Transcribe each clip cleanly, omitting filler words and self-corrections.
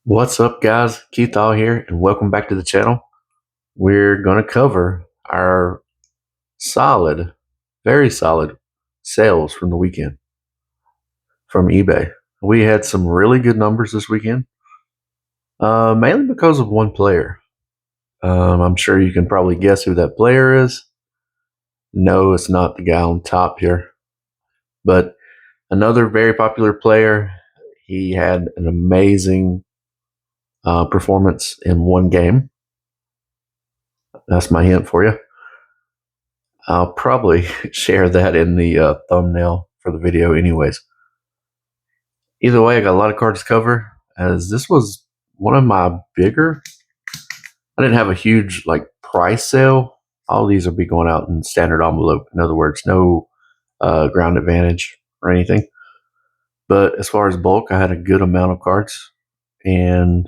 What's up, guys? Keith All here, and welcome back to the channel. We're going to cover our solid, very solid sales from the weekend from eBay. We had some really good numbers this weekend, mainly because of one player. I'm sure you can probably guess who that player is. No, it's not the guy on top here, but another very popular player. He had an amazing performance in one game. That's my hint for you. I'll probably share that in the thumbnail for the video anyways. Either way, I got a lot of cards to cover, as this was one of my bigger. I didn't have a huge price sale. All these will be going out in standard envelope. In other words, no ground advantage or anything. But as far as bulk, I had a good amount of cards and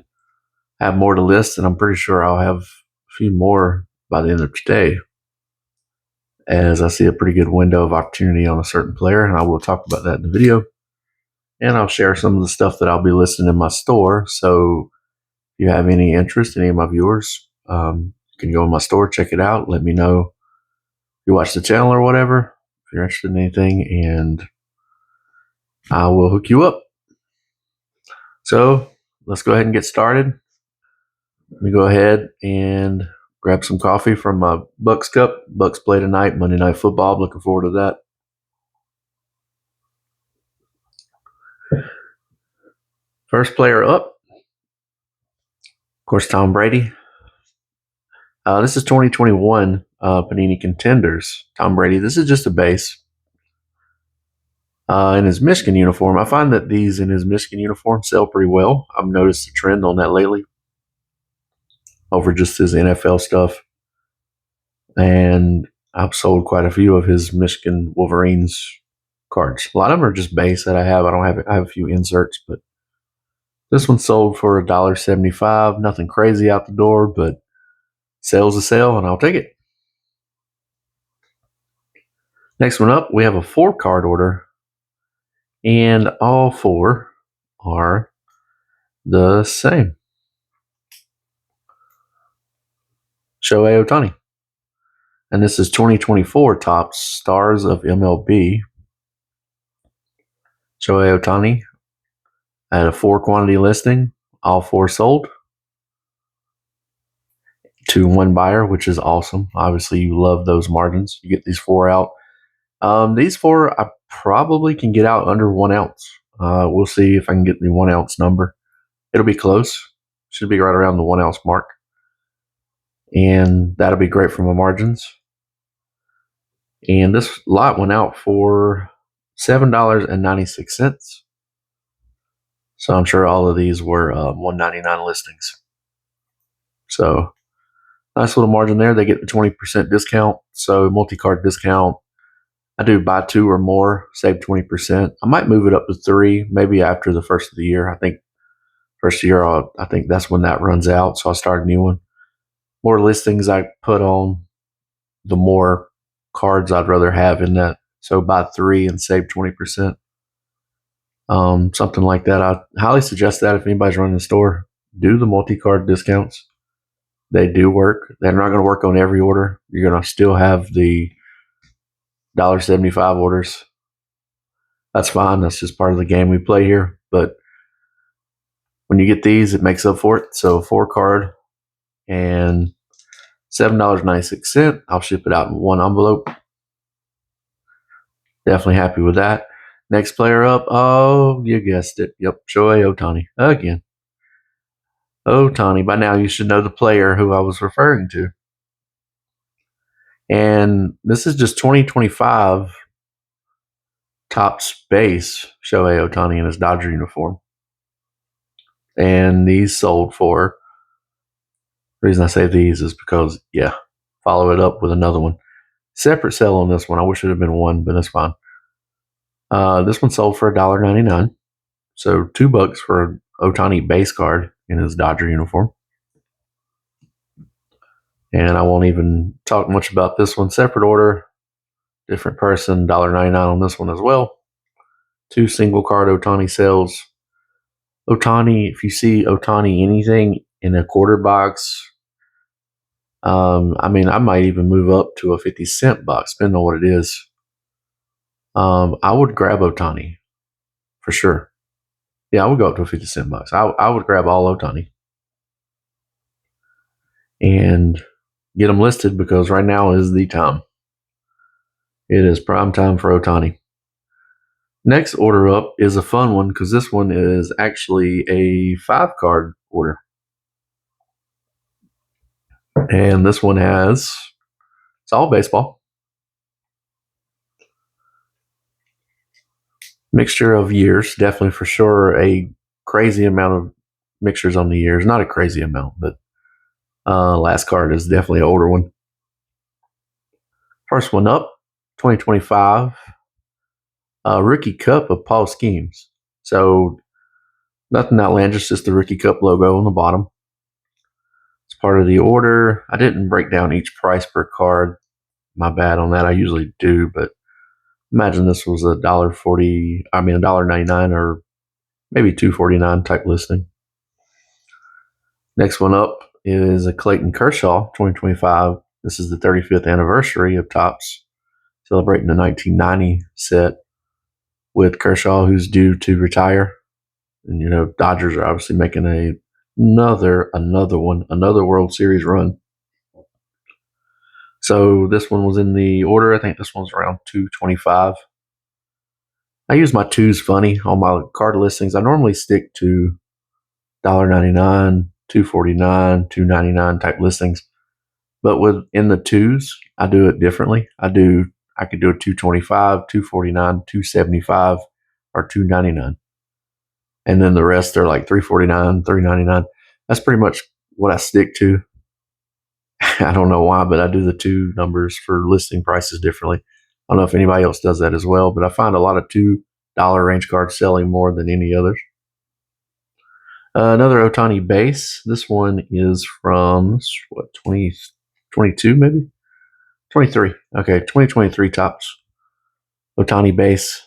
I have more to list, and I'm pretty sure I'll have a few more by the end of today, as I see a pretty good window of opportunity on a certain player, and I will talk about that in the video. And I'll share some of the stuff that I'll be listing in my store. So if you have any interest, any of my viewers, you can go in my store, check it out. Let me know if you watch the channel or whatever, if you're interested in anything, and I will hook you up. So let's go ahead and get started. Let me go ahead and grab some coffee from my Bucks cup. Bucks play tonight, Monday Night Football. I'm looking forward to that. First player up, of course, Tom Brady. This is 2021 Panini Contenders. Tom Brady. This is just a base. In his Michigan uniform, I find that these in his Michigan uniform sell pretty well. I've noticed a trend on that lately over just his NFL stuff. And I've sold quite a few of his Michigan Wolverines cards. A lot of them are just base that I have. I have a few inserts, but this one sold for $1.75. Nothing crazy out the door, but sale's a sale, and I'll take it. Next one up, we have a 4-card order, and all 4 are the same. Shohei Ohtani. And this is 2024 Top Stars of MLB. Shohei Ohtani. I had a 4 quantity listing. All 4 sold to 1 buyer, which is awesome. Obviously, you love those margins. You get these 4 out. These 4 I probably can get out under 1 ounce. We'll see if I can get the 1 ounce number. It'll be close. Should be right around the 1 ounce mark. And that'll be great for my margins. And this lot went out for $7.96. So I'm sure all of these were $1.99 listings. So nice little margin there. They get the 20% discount. So multi-card discount. I do buy 2 or more, save 20%. I might move it up to 3, maybe after the first of the year. I think first year, I think that's when that runs out. So I'll start a new one. More listings I put on, the more cards I'd rather have in that. So buy 3 and save 20%. Something like that. I highly suggest that if anybody's running the store, do the multi-card discounts. They do work. They're not going to work on every order. You're going to still have the $1.75 orders. That's fine. That's just part of the game we play here. But when you get these, it makes up for it. So 4-card and $7.96. I'll ship it out in 1 envelope. Definitely happy with that. Next player up. Oh, you guessed it. Yep, Shohei Ohtani again. Ohtani. By now, you should know the player who I was referring to. And this is just 2025 Topps base Shohei Ohtani in his Dodger uniform. And these sold for. The reason I say these is because, yeah, follow it up with another one. Separate sale on this one. I wish it had been 1, but that's fine. This one sold for $1.99. So $2 for an Ohtani base card in his Dodger uniform. And I won't even talk much about this one. Separate order, different person, $1.99 on this one as well. 2 single card Ohtani sales. Otani, if you see Otani anything in a quarter box, I mean, I might even move up to a 50-cent box, depending on what it is. I would grab Otani for sure. Yeah, I would go up to a 50-cent box. I would grab all Otani and get them listed because right now is the time. It is prime time for Otani. Next order up is a fun one because this one is actually a 5-card order. And this one it's all baseball. Mixture of years, definitely for sure. A crazy amount of mixtures on the years. Not a crazy amount, but last card is definitely an older one. First one up, 2025 Rookie Cup of Paul Schemes. So nothing outlandish, just the Rookie Cup logo on the bottom. It's part of the order. I didn't break down each price per card. My bad on that. I usually do, but imagine this was $1.40. I mean $1.99 or maybe $2.49 type listing. Next one up is a Clayton Kershaw 2025. This is the 35th anniversary of Topps, celebrating the 1990 set with Kershaw, who's due to retire. And you know, Dodgers are obviously making another World Series run. So this one was in the order. I think this one's around 225. I use my twos funny on my card listings. I normally stick to $1.99, $2.49, $2.99 type listings. But within the twos, I do it differently. I could do a 225, 249, 275, or 299. And then the rest are like 349, 399. That's pretty much what I stick to. I don't know why, but I do the two numbers for listing prices differently. I don't know if anybody else does that as well, but I find a lot of $2 range cards selling more than any others. Another Otani base. This one is from 2022 maybe? 23. Okay, 2023 Topps. Otani base.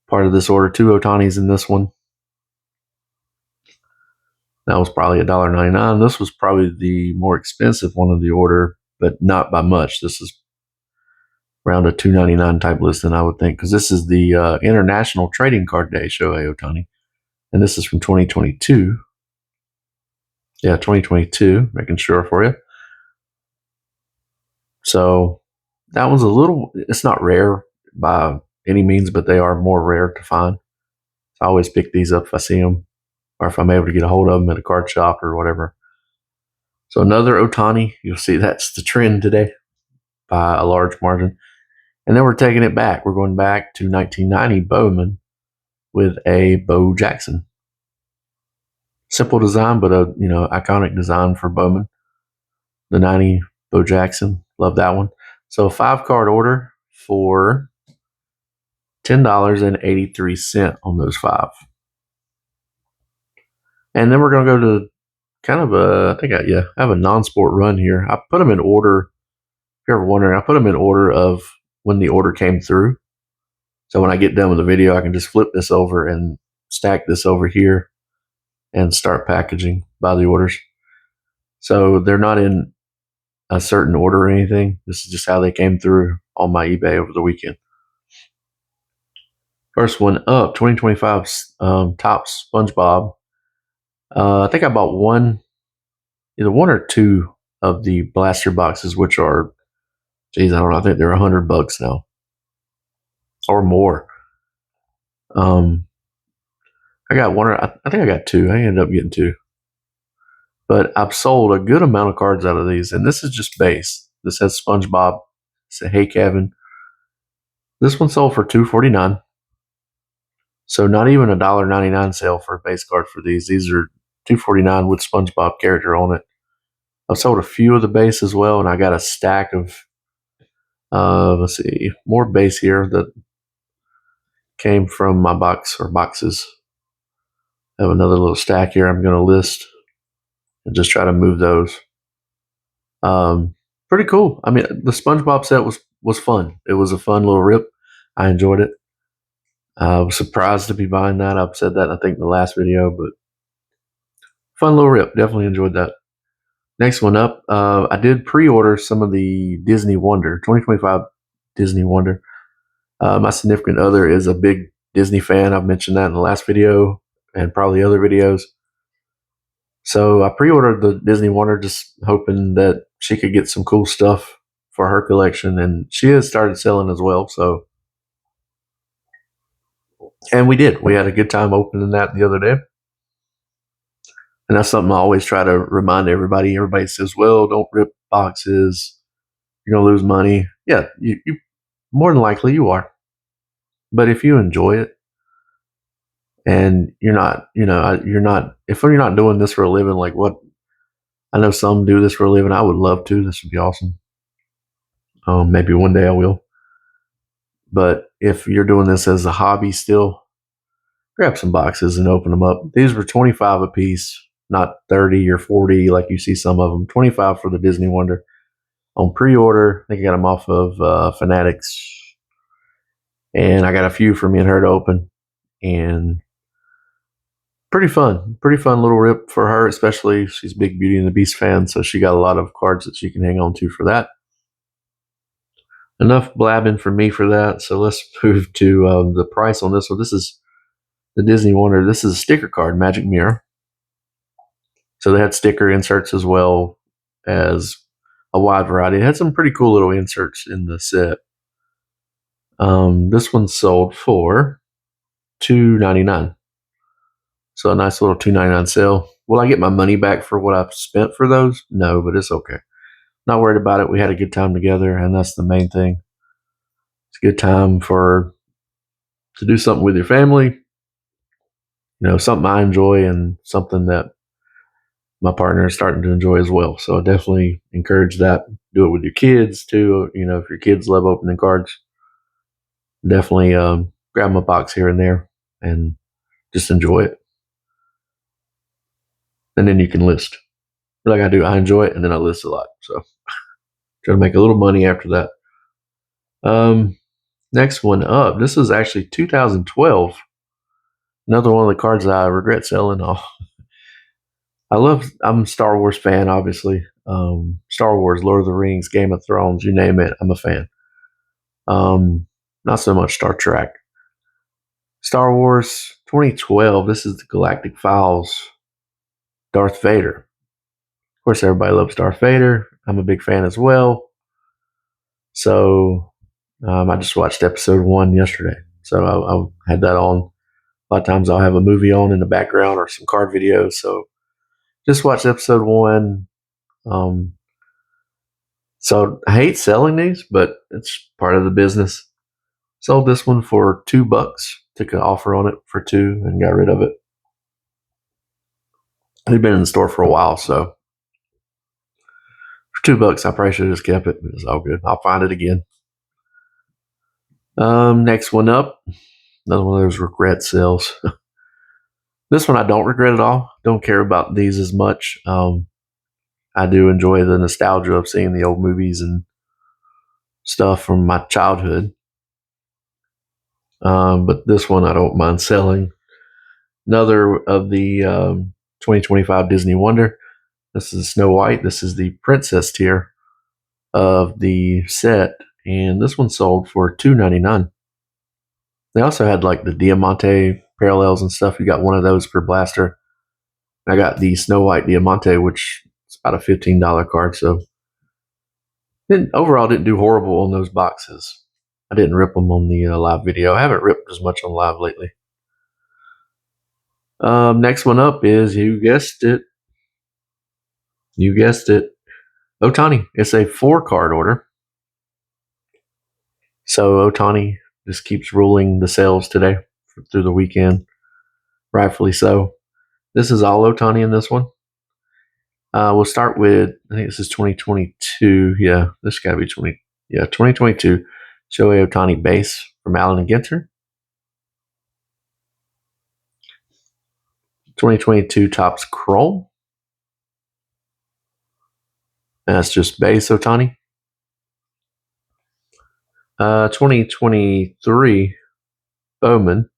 Part of this order. 2 Otanis in this one. That was probably $1.99. This was probably the more expensive one of the order, but not by much. This is around a $2.99 type listing, I would think, because this is the International Trading Card Day Shohei Otani. And this is from 2022. Yeah, 2022, making sure for you. So that one's it's not rare by any means, but they are more rare to find. I always pick these up if I see them or if I'm able to get a hold of them at a card shop or whatever. So another Otani, you'll see that's the trend today by a large margin. And then we're taking it back. We're going back to 1990 Bowman with a Bo Jackson. Simple design, but a iconic design for Bowman. The 90 Bo Jackson, love that one. So a 5-card order for $10.83 on those 5. And then we're going to go to kind of I have a non-sport run here. I put them in order. If you're ever wondering, I put them in order of when the order came through. So when I get done with the video, I can just flip this over and stack this over here and start packaging by the orders. So they're not in a certain order or anything. This is just how they came through on my eBay over the weekend. First one up, 2025 Topps SpongeBob. I think I bought either one or two of the blaster boxes, which are, I don't know, I think they're $100 now or more. I got one, I think I got two. I ended up getting two. But I've sold a good amount of cards out of these, and this is just base. This has SpongeBob. It's a Hey Kevin. This one sold for $2.49. So not even a $1.99 sale for a base card for these. These are $2.49 with SpongeBob character on it. I've sold a few of the base as well, and I got a stack of let's see, more base here that came from my boxes. I have another little stack here I'm going to list and just try to move those. Pretty cool. I mean, the SpongeBob set was fun. It was a fun little rip. I enjoyed it. I was surprised to be buying that. I've said that, I think, in the last video, but fun little rip. Definitely enjoyed that. Next one up, I did pre-order some of the Disney Wonder, 2025 Disney Wonder. My significant other is a big Disney fan. I've mentioned that in the last video and probably other videos. So I pre-ordered the Disney Wonder just hoping that she could get some cool stuff for her collection, and she has started selling as well. So, and we did. We had a good time opening that the other day. And that's something I always try to remind everybody. Everybody says, well, don't rip boxes. You're going to lose money. Yeah, you more than likely you are. But if you enjoy it and you're not, if you're not doing this for a living, like what I know some do this for a living, I would love to. This would be awesome. Maybe one day I will. But if you're doing this as a hobby still, grab some boxes and open them up. These were 25 a piece, not 30 or 40 like you see some of them. 25 for the Disney Wonder on pre-order. I think I got them off of Fanatics, and I got a few for me and her to open, and pretty fun little rip for her, especially she's a big Beauty and the Beast fan, so she got a lot of cards that she can hang on to for that. Enough blabbing for me for that, so let's move to the price on this one. This is the Disney Wonder. This is a sticker card, Magic Mirror. So they had sticker inserts as well as a wide variety. It had some pretty cool little inserts in the set. This one sold for $2.99. So a nice little $2.99 sale. Will I get my money back for what I've spent for those? No, but it's okay. Not worried about it. We had a good time together, and that's the main thing. It's a good time to do something with your family. Something I enjoy and something that my partner is starting to enjoy as well. So I definitely encourage that. Do it with your kids too. If your kids love opening cards, definitely grab them a box here and there and just enjoy it. And then you can list. Like I do, I enjoy it and then I list a lot. So try to make a little money after that. Next one up. This is actually 2012. Another one of the cards I regret selling. Oh, I'm a Star Wars fan, obviously. Star Wars, Lord of the Rings, Game of Thrones, you name it, I'm a fan. Not so much Star Trek. Star Wars 2012. This is the Galactic Files. Darth Vader. Of course, everybody loves Darth Vader. I'm a big fan as well. So I just watched episode 1 yesterday. So I had that on. A lot of times I'll have a movie on in the background or some card videos. So just watched episode 1. So I hate selling these, but it's part of the business. Sold this one for $2. Took an offer on it for 2 and got rid of it. It had been in the store for a while, so for $2, I probably should have just kept it, but it's all good. I'll find it again. Next one up, another one of those regret sales. This one I don't regret at all. Don't care about these as much. I do enjoy the nostalgia of seeing the old movies and stuff from my childhood. But this one I don't mind selling. Another of the 2025 Disney Wonder. This is Snow White. This is the princess tier of the set, and this one sold for $2.99. They also had like the Diamante parallels and stuff. You got one of those per blaster. I got the Snow White Diamante, which is about a $15 card. So overall didn't do horrible on those boxes. I didn't rip them on the live video. I haven't ripped as much on live lately. Next one up is, you guessed it. You guessed it. Otani. It's a 4-card order. So Otani just keeps ruling the sales today through the weekend. Rightfully so. This is all Otani in this one. We'll start with, I think this is 2022. Yeah, this got to be 2022. Shohei Otani base from Allen and Ginter. 2022 Topps Chrome. And that's just base Otani. 2023 Bowman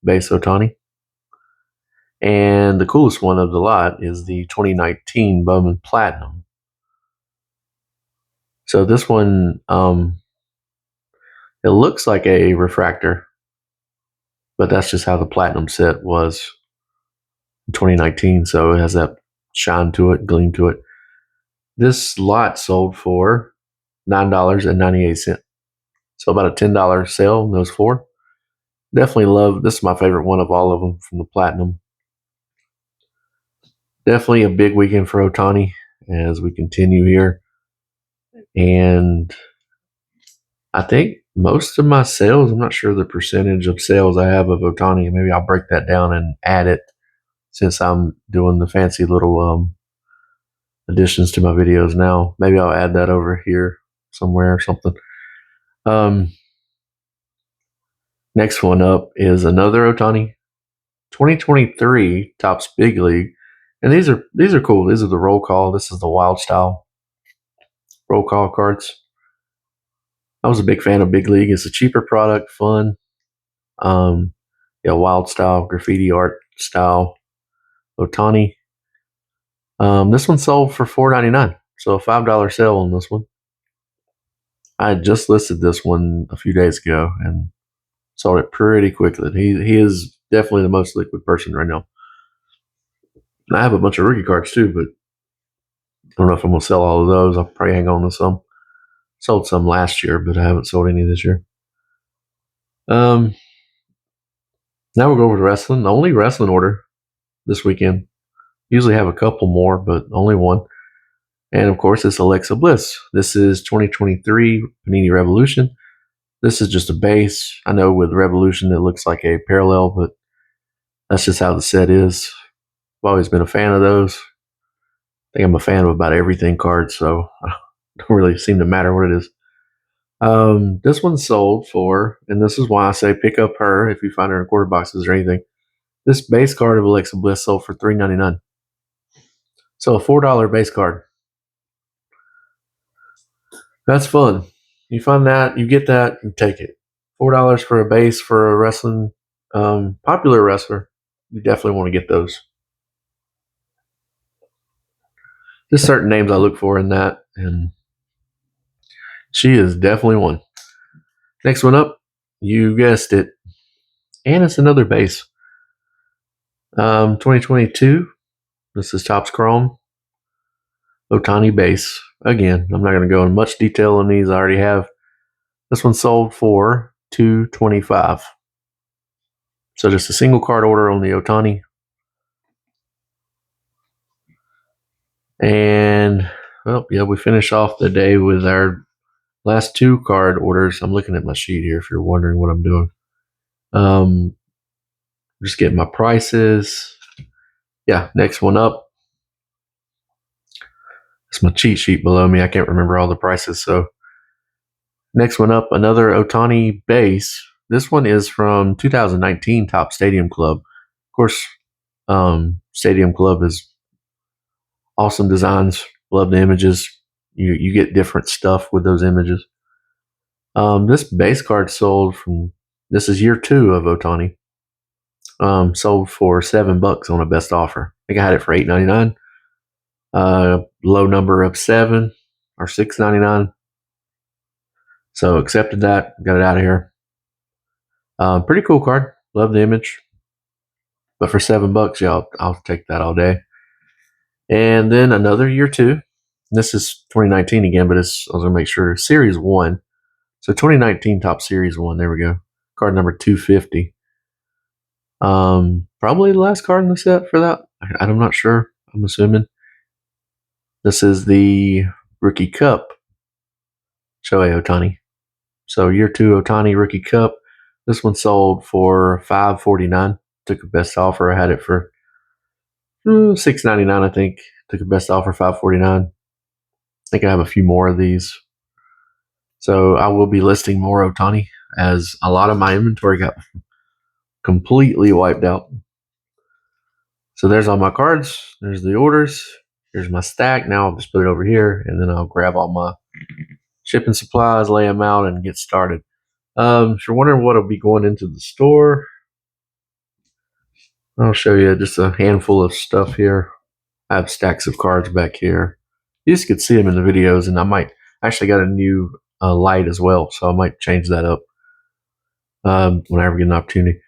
base Otani. And the coolest one of the lot is the 2019 Bowman Platinum. So this one, it looks like a refractor, but that's just how the Platinum set was in 2019. So it has that shine to it, gleam to it. This lot sold for $9.98. So about a $10 sale in those four. Definitely love, this is my favorite one of all of them from the Platinum. Definitely a big weekend for Otani as we continue here. And I think most of my sales, I'm not sure the percentage of sales I have of Otani. Maybe I'll break that down and add it since I'm doing the fancy little additions to my videos now. Maybe I'll add that over here somewhere or something. Next one up is another Otani 2023 Topps Big League. And these are cool. These are the roll call. This is the wild style roll call cards. I was a big fan of Big League. It's a cheaper product, fun. Wild style, graffiti art style Otani. This one sold for $4.99, so a $5 sale on this one. I had just listed this one a few days ago and sold it pretty quickly. He is definitely the most liquid person right now. And I have a bunch of rookie cards too, but I don't know if I'm gonna sell all of those. I'll probably hang on to some. Sold some last year, but I haven't sold any this year. Now we'll go over to wrestling. The only wrestling order this weekend. Usually have a couple more, but only one. And of course, it's Alexa Bliss. This is 2023 Panini Revolution. This is just a base. I know with Revolution, it looks like a parallel, but that's just how the set is. I've always been a fan of those. I think I'm a fan of about everything cards, so I don't really seem to matter what it is. This one sold for, and this is why I say pick up her if you find her in quarter boxes or anything. This base card of Alexa Bliss sold for $3.99. So a $4 base card. That's fun. You find that, you get that, you take it. $4 for a base for a wrestling popular wrestler. You definitely want to get those. There's certain names I look for in that, and she is definitely one. Next one up, you guessed it, and it's another base. 2022. This is Topps Chrome Otani base. Again, I'm not going to go in much detail on these. I already have. This one sold for $225. So just a single card order on the Otani. And well, yeah, we finish off the day with our last two card orders. I'm looking at my sheet here if you're wondering what I'm doing. Just getting my prices. Yeah, next one up. It's my cheat sheet below me. I can't remember all the prices. So next one up, another Otani base. This one is from 2019 Topps Stadium Club. Of course, Stadium Club is awesome designs. Love the images. You get different stuff with those images. This base card sold from, this is year 2 of Otani. Sold for $7 on a best offer. I think I had it for $8.99. Low number of 7 or $6.99. So accepted that, got it out of here. Pretty cool card. Love the image. But for $7, yeah, I'll take that all day. And then another year 2. This is 2019 again, but I was gonna make sure Series 1. So 2019 Top Series 1. There we go. Card number 250. Probably the last card in the set for that. I'm not sure. I'm assuming. This is the Rookie Cup. Shohei Otani. So year 2 Otani Rookie Cup. This one sold for $5.49. Took a best offer. I had it for $6.99. I think. Took a best offer $5.49. I think I have a few more of these. So I will be listing more Otani as a lot of my inventory got completely wiped out. So there's all my cards. There's the orders. Here's my stack. Now I'll just put it over here, and then I'll grab all my shipping supplies, lay them out, and get started. If you're wondering what will be going into the store, I'll show you just a handful of stuff here. I have stacks of cards back here. You just could see them in the videos, and I might actually got a new light as well, so I might change that up when I ever get an opportunity.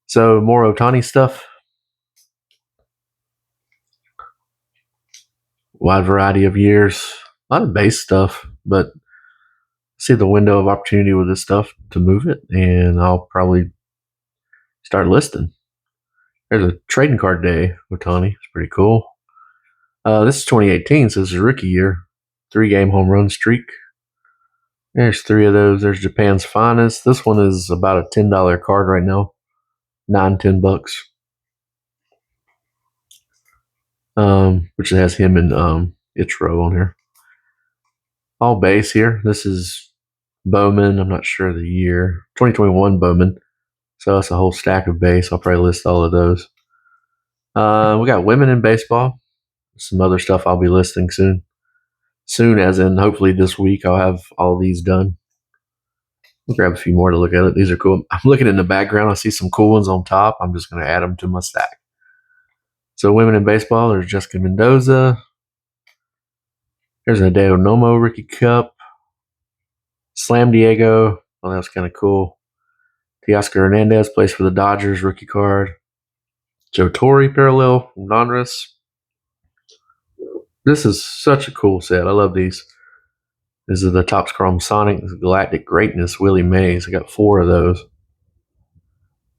So more Otani stuff, wide variety of years, a lot of base stuff, but see the window of opportunity with this stuff to move it, and I'll probably start listing. There's a trading card day, Otani. It's pretty cool. This is 2018, so this is rookie year. 3-game home run streak. There's 3 of those. There's Japan's finest. This one is about a $10 card right now. $9-10. Which has him and Ichiro on here. All base here. This is Bowman. I'm not sure of the year. 2021 Bowman. So that's a whole stack of base. I'll probably list all of those. We got women in baseball. Some other stuff I'll be listing soon. Soon, as in hopefully this week, I'll have all these done. I'll grab a few more to look at it. These are cool. I'm looking in the background. I see some cool ones on top. I'm just going to add them to my stack. So women in baseball, there's Jessica Mendoza. There's a Hideo Nomo Rookie Cup. Slam Diego. Oh, that was kind of cool. Teoscar Hernandez plays for the Dodgers rookie card. Joe Torre parallel from Donruss. This is such a cool set. I love these. This is the Topps Chrome Sonic Galactic Greatness Willie Mays. I got 4 of those.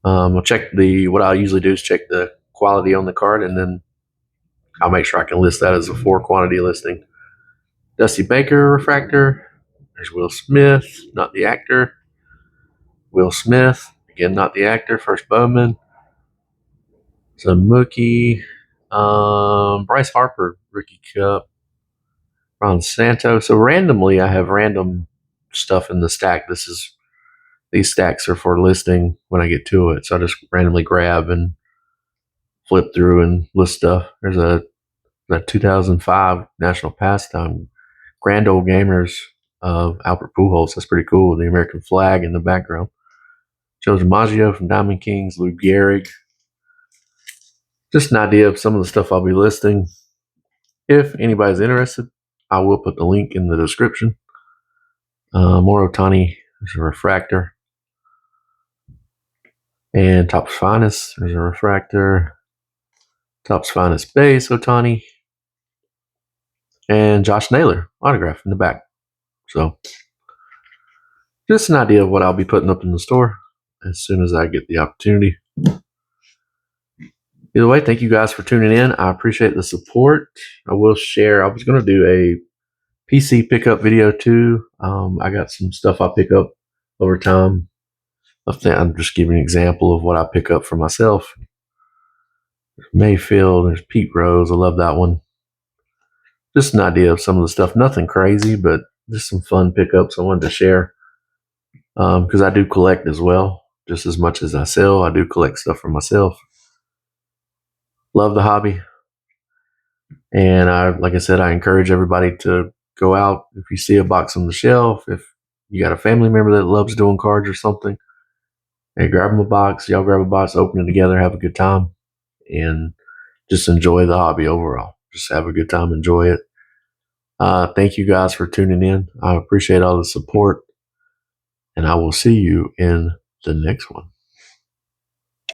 I'll check what I usually do is check the quality on the card, and then I'll make sure I can list that as a 4 quantity listing. Dusty Baker refractor. There's Will Smith, not the actor. Will Smith, again, not the actor. First Bowman. Some Mookie. Bryce Harper, Rookie Cup. Ron Santo. So randomly, I have random stuff in the stack. These stacks are for listing when I get to it. So I just randomly grab and flip through and list stuff. There's a 2005 National Pastime Grand Old Gamers of Albert Pujols. That's pretty cool. The American flag in the background. Joe DiMaggio from Diamond Kings. Lou Gehrig. Just an idea of some of the stuff I'll be listing. If anybody's interested, I will put the link in the description. More Otani. There's a refractor. And Topps Finest. There's a refractor. Topps Finest base, Otani. And Josh Naylor, autograph in the back. So, just an idea of what I'll be putting up in the store as soon as I get the opportunity. Either way, thank you guys for tuning in. I appreciate the support. I will share. I was going to do a PC pickup video too. I got some stuff I pick up over time. I'm just giving an example of what I pick up for myself. There's Mayfield. There's Pete Rose. I love that one. Just an idea of some of the stuff. Nothing crazy, but just some fun pickups I wanted to share. Because I do collect as well. Just as much as I sell, I do collect stuff for myself. Love the hobby. And like I said, I encourage everybody to go out. If you see a box on the shelf, if you got a family member that loves doing cards or something, hey, grab them a box. Y'all grab a box, open it together, have a good time, and just enjoy the hobby overall. Just have a good time, enjoy it. Thank you guys for tuning in. I appreciate all the support, and I will see you in the next one.